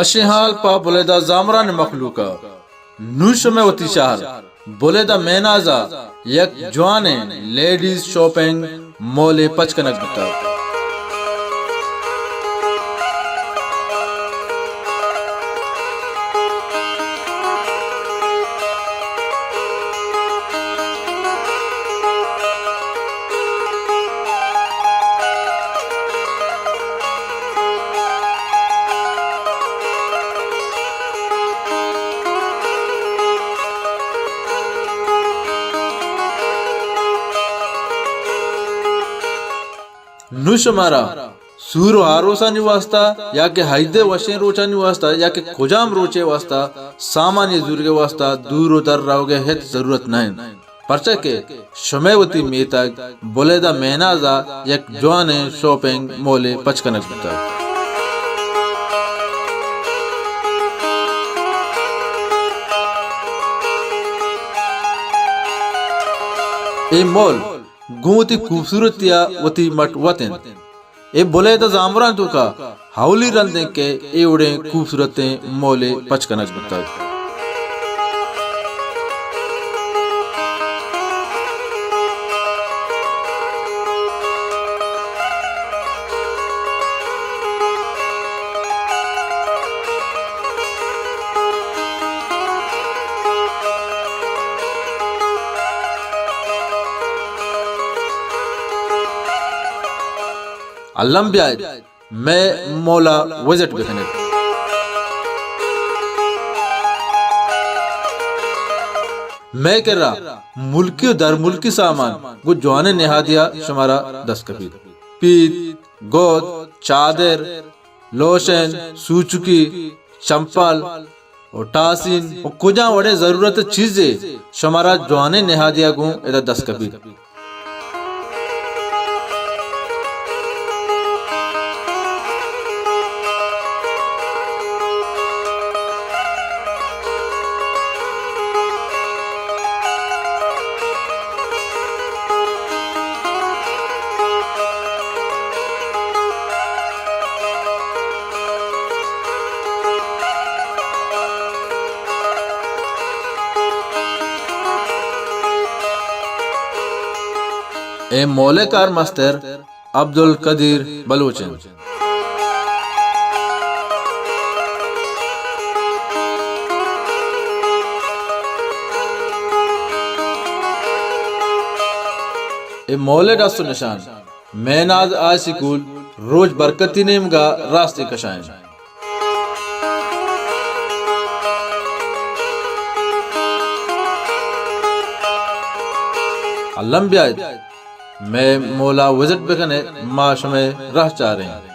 वशिहाल पा बोलेदा जामरान मखलूका नूश में वती शहर बोलेदा मैनाजा यक जवाने लेडीज शॉपिंग मोले पचकनक बुता नुश मारा सूर हारोसा निवास्ता या के हाइदे वशे रोचा निवास्ता या के खुजाम रोचे वास्ता सामान्य जुर्गे वास्ता दूर उतर रहोगे हित जरूरत नहीं परचा के शमेवती मेतक बोलेदा मैनाजा एक जवाने शॉपिंग मोले पचकनक बुता ए मोल गुती खूबसूरत या वती मट वतन ए बोले तो जामरान तो का हाउली रंदे के ए उड़े खूबसूरत मोले पचकनक बुता अल्लाम ब्याज मैं मौला वजट बखने मैं कह रहा मुल्की दर मुल्की सामान वो जवाने नेहा दिया शुमारा 10 कपी पीत गोद चादर लोशन सूचुकी चंपल और टासिन और कुजा वड़े जरूरत चीजें शुमारा जवाने नेहा दिया गु इधर 10 कपी ए मौलेकार मस्तर अब्दुल कदीर बलूचिन ए मौले डासु निशान मैनाज आसिकुल रोज बरकती नेम गा रास्ते कशाएं अल्लाम ब्याज मैं मौला विजिट बखने माश में रह चाह रहे हैं।